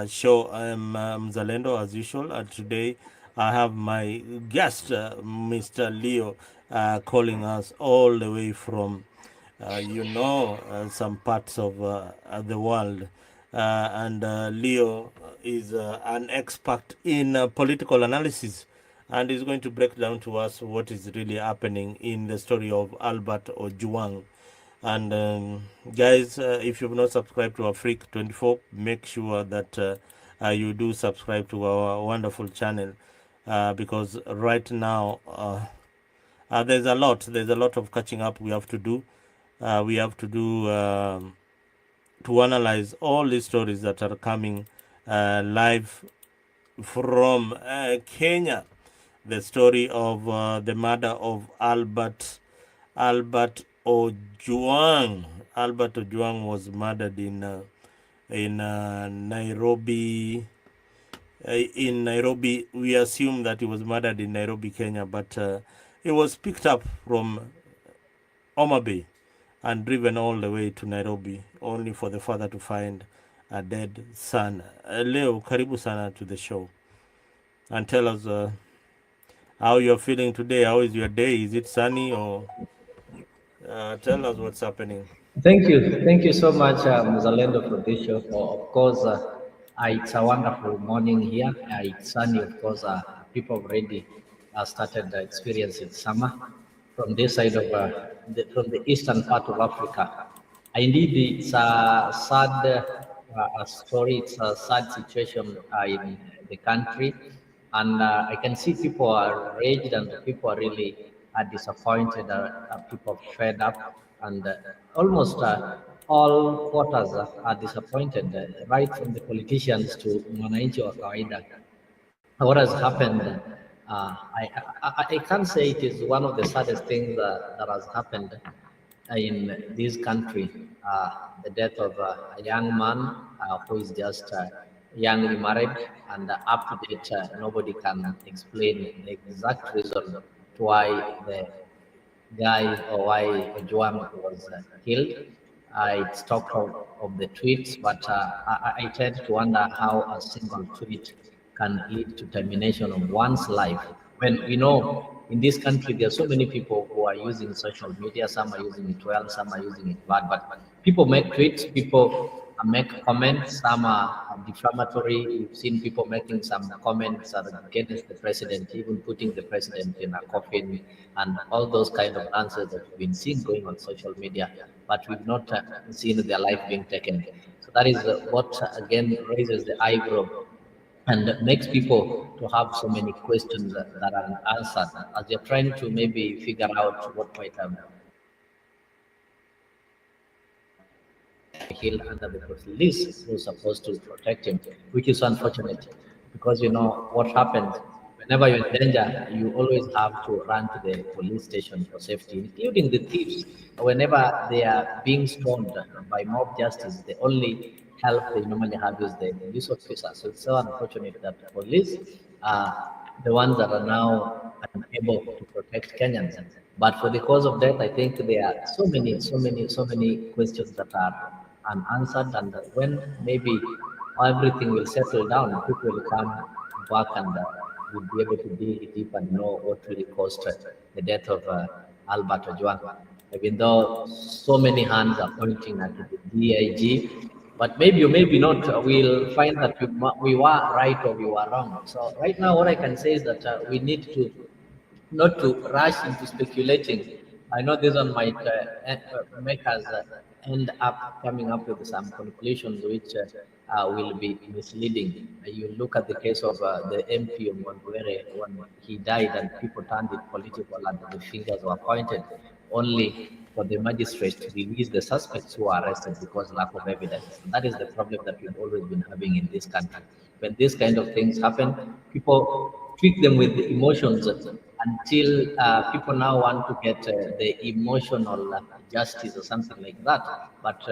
show. I am Zalendo as usual, and today I have my guest, Mr. Leo, calling us all the way from, some parts of the world. And Leo is an expert in political analysis, and is going to break down to us what is really happening in the story of Albert Ojwang. And guys, if you've not subscribed to Afrique 24, make sure that you do subscribe to our wonderful channel, because right now there's a lot of catching up we have to do. We have to do to analyze all the stories that are coming live from Kenya. The story of the murder of Albert Ojwang. Albert Ojwang was murdered in Nairobi. In Nairobi, we assume that he was murdered in Nairobi, Kenya, but he was picked up from Homa Bay and driven all the way to Nairobi, only for the father to find a dead son. Leo, karibu sana to the show, and tell us how you're feeling today. How is your day? Is it sunny, or tell us what's happening? Thank you so much, Zalendo, for this show. Of course, it's a wonderful morning here. It's sunny, of course. People already started experiencing summer from this side of from the eastern part of Africa. Indeed, it's a sad story. It's a sad situation in the country, and I can see people are raged and people are really disappointed. People are fed up, and almost all quarters are disappointed, right from the politicians to mwananchi wa kawaida. What has happened? I can't say it is one of the saddest things that has happened in this country. The death of a young man who is just youngly married, and up to date, nobody can explain the exact reason to why the guy or why Ojwang was killed. It's talked of the tweets, but I tend to wonder how a single tweet can lead to termination of one's life. When we know in this country there are so many people who are using social media, some are using it well, some are using it bad, but people make tweets, people make comments, some are defamatory. We've seen people making some comments against the president, even putting the president in a coffin, and all those kind of answers that we've been seeing going on social media, but we've not seen their life being taken. So that is what again raises the eyebrow and makes people to have so many questions that are unanswered as they're trying to maybe figure out what might have killed under the police who was supposed to protect him, which is unfortunate because you know what happens whenever you're in danger, you always have to run to the police station for safety, including the thieves. Whenever they are being stormed by mob justice, the only help they normally have is the police officer. So it's so unfortunate that the police are the ones that are now unable to protect Kenyans. But for the cause of death, I think there are so many questions that are unanswered. And when maybe everything will settle down, people will come back and will be able to dig deep and know what really caused the death of Albert Ojwang. Even though so many hands are pointing at the DIG, but maybe or maybe not, we'll find that we were right or we were wrong. So right now, what I can say is that we need to not to rush into speculating. I know this one might make us end up coming up with some conclusions which will be misleading. You look at the case of the MP of Monguere when he died and people turned it political and the fingers were pointed only for the magistrate to release the suspects who are arrested because lack of evidence. And that is the problem that we've always been having in this country. When these kind of things happen, people treat them with the emotions until people now want to get the emotional justice or something like that. But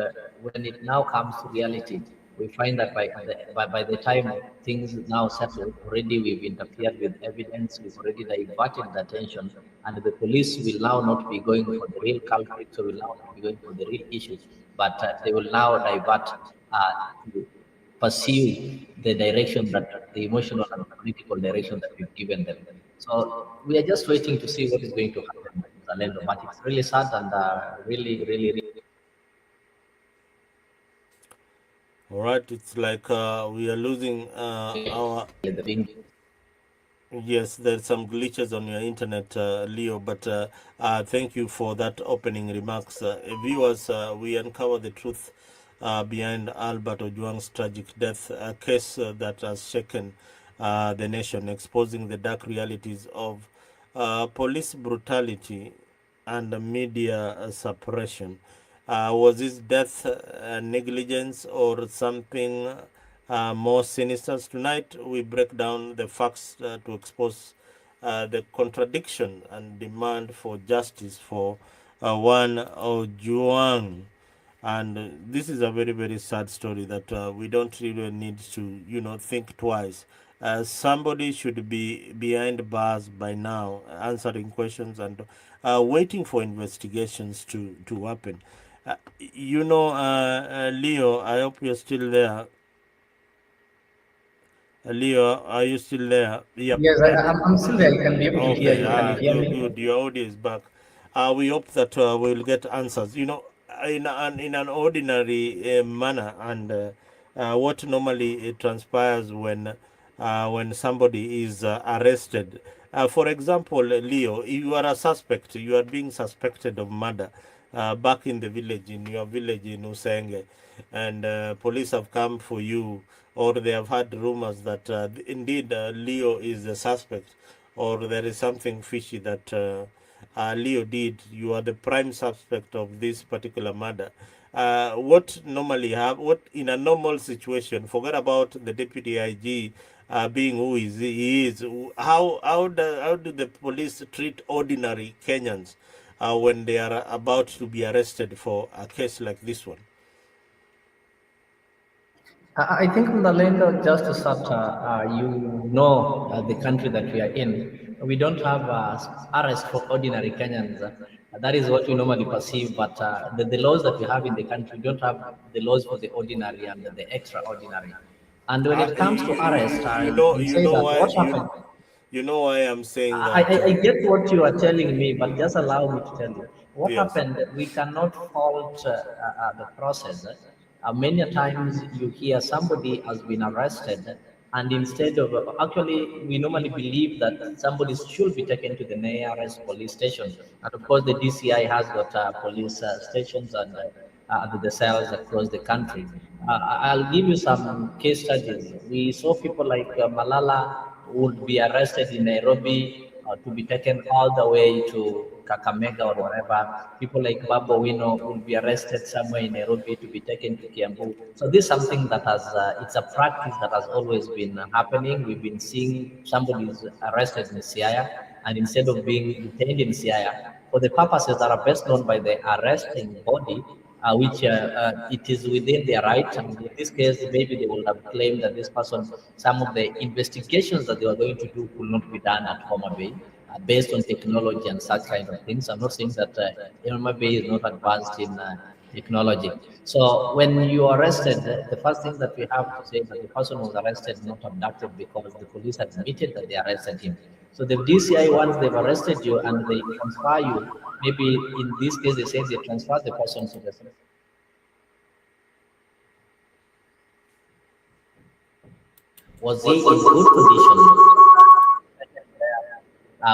when it now comes to reality, we find that by the time things now settle, already we've interfered with evidence, we've already diverted the attention, and the police will now not be going for the real culprits, or will now not be going for the real issues, but they will now divert to pursue the direction that the emotional and political direction that we've given them. So we are just waiting to see what is going to happen with Zalendo. But it's really sad and really All right, it's like we are losing our. the being. Yes, there's some glitches on your internet, Leo, but thank you for that opening remarks. Viewers, we uncover the truth behind Albert Ojwang's tragic death, a case that has shaken the nation, exposing the dark realities of police brutality and media suppression. Was his death negligence or something more sinister? Tonight, we break down the facts to expose the contradiction and demand for justice for one Ojwang. And this is a very, very sad story that we don't really need to, think twice. Somebody should be behind bars by now, answering questions and waiting for investigations to happen. Leo, I hope you're still there. Leo, are you still there? Yep. Yes, I'm still there. I can be able to hear Okay, you. Can you hear good, me? good. Your audio is back. We hope that we'll get answers. In an ordinary manner, and what normally transpires when somebody is arrested. For example, Leo, if you are a suspect, you are being suspected of murder back in the village, in your village in Usenge, and police have come for you, or they have had rumors that indeed Leo is the suspect, or there is something fishy that Leo did. You are the prime suspect of this particular murder. What normally what in a normal situation, forget about the deputy IG being who he is. How do the police treat ordinary Kenyans when they are about to be arrested for a case like this one? I think on the land of justice, the country that we are in, we don't have arrest for ordinary Kenyans. That is what we normally perceive, but the laws that we have in the country don't have the laws for the ordinary and the extraordinary. And when it comes to arrest, I can You say know that why what happened. I'm saying that. I get what you are telling me, but just allow me to tell you what Yes. happened. We cannot fault the process. Many times you hear somebody has been arrested, and instead of actually, we normally believe that somebody should be taken to the nearest police station. And of course, the DCI has got police stations and the cells across the country. I'll give you some case studies. We saw people like Malala would be arrested in Nairobi to be taken all the way to Kakamega or wherever. People like Babo Wino will be arrested somewhere in Nairobi to be taken to Kiambu. So this is something that it's a practice that has always been happening. We've been seeing somebody is arrested in Siaya, and instead of being detained in Siaya, for the purposes that are best known by the arresting body, which it is within their right. And in this case, maybe they will have claimed that this person, some of the investigations that they were going to do could not be done at Homa Bay based on technology and such kind of things. I'm not saying that Homa Bay is not advanced in technology. So when you are arrested, the first thing that we have to say is that the person was arrested, not abducted, because the police admitted that they arrested him. So the DCI, once they've arrested you and they transfer you, maybe in this case they say they transfer the person to the was he in good condition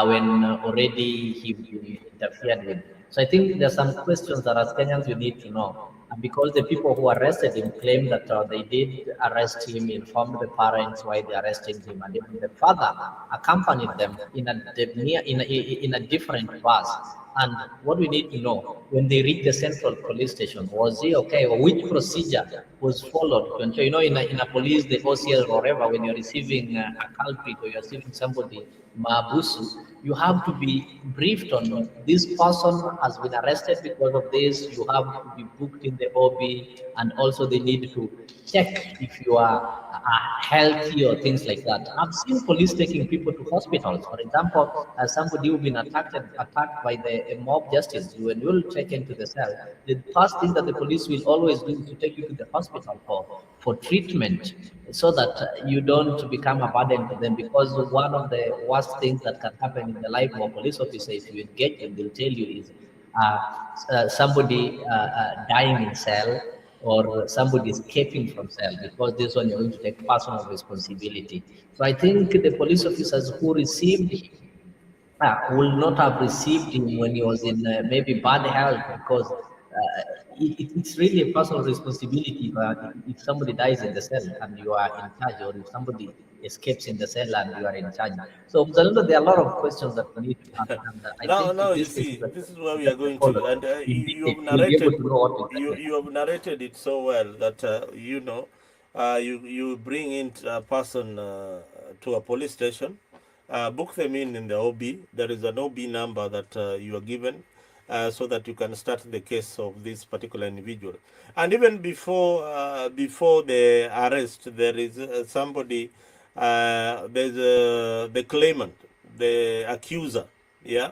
when already he been interfered with. So I think there's some questions that as Kenyans we need to know. And because the people who arrested him claim that they did arrest him, informed the parents why they arrested him, and even the father accompanied them in a different bus. And what we need to know, when they reach the central police station, was he okay, or which procedure was followed to ensure, in a police, the OCS or whatever, when you're receiving a culprit or you're receiving somebody, Mabusu, you have to be briefed on this person has been arrested because of this. You have to be booked in the OB, and also they need to check if you are healthy or things like that. I've seen police taking people to hospitals. For example, somebody who's been attacked by the a mob justice, when you'll check into the cell, the first thing that the police will always do is to take you to the hospital for treatment, so that you don't become a burden to them. Because one of the worst things that can happen in the life of a police officer, if you engage them, they'll tell you is somebody dying in cell, or somebody escaping from cell, because this one you're going to take personal responsibility. So I think the police officers who received him will not have received him when he was in maybe bad health, because it's really a personal responsibility. If somebody dies in the cell and you are in charge, or if somebody escapes in the cell and you are in charge. So there are a lot of questions that we need to ask, and I Now, think if now you this thing see, is this is where we are addressed going to, followed and in you detail, have we'll be able narrated, to know what exactly you have happened. narrated it so well that you bring in a person to a police station, book them in the OB. There is an OB number that you are given, so that you can start the case of this particular individual. And even before the arrest, there is somebody, there's the claimant, the accuser, yeah,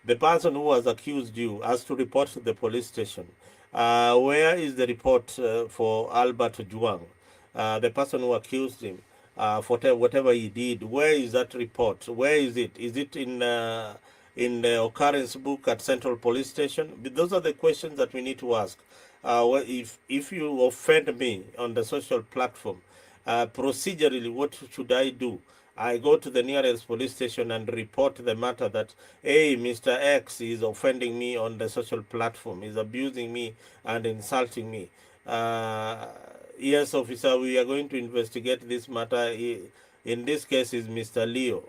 the person who has accused you has to report to the police station. Where is the report for Albert Ojwang, the person who accused him, for whatever he did? Where is that report? Where is it? Is it in the occurrence book at Central Police Station? Those are the questions that we need to ask. If you offend me on the social platform, procedurally, what should I do? I go to the nearest police station and report the matter that, hey, Mr. X is offending me on the social platform, is abusing me and insulting me. Uh, yes, officer, we are going to investigate this matter. In this case is Mr. Leo.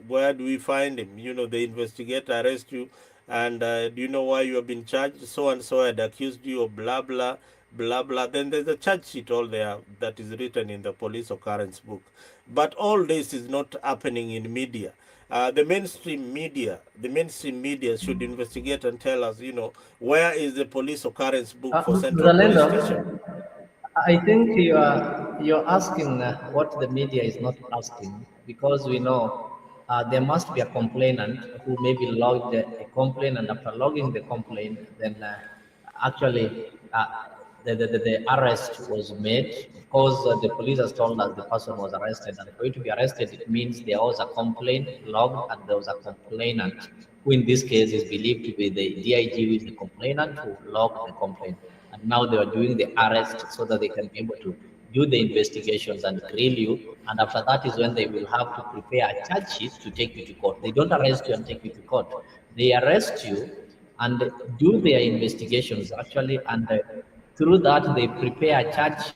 Where do we find him? You know, they investigate, arrest you, and do you know why you have been charged? So and so had accused you of blah, blah, blah, blah. Then there's a charge sheet all there that is written in the police occurrence book. But all this is not happening in media. The mainstream media should investigate and tell us, where is the police occurrence book for Central Police Zalendo, Station? I think you're asking what the media is not asking, because we know there must be a complainant who maybe logged a complaint, and after logging the complaint, then actually uh, the arrest was made. Of course, the police has told us the person was arrested, and for you to be arrested, it means there was a complaint logged and there was a complainant, who in this case is believed to be the DIG, who is the complainant who logged the complaint. And now they are doing the arrest so that they can be able to do the investigations and grill you. And after that is when they will have to prepare a charge sheet to take you to court. They don't arrest you and take you to court. They arrest you and do their investigations actually, and through that they prepare a charge sheet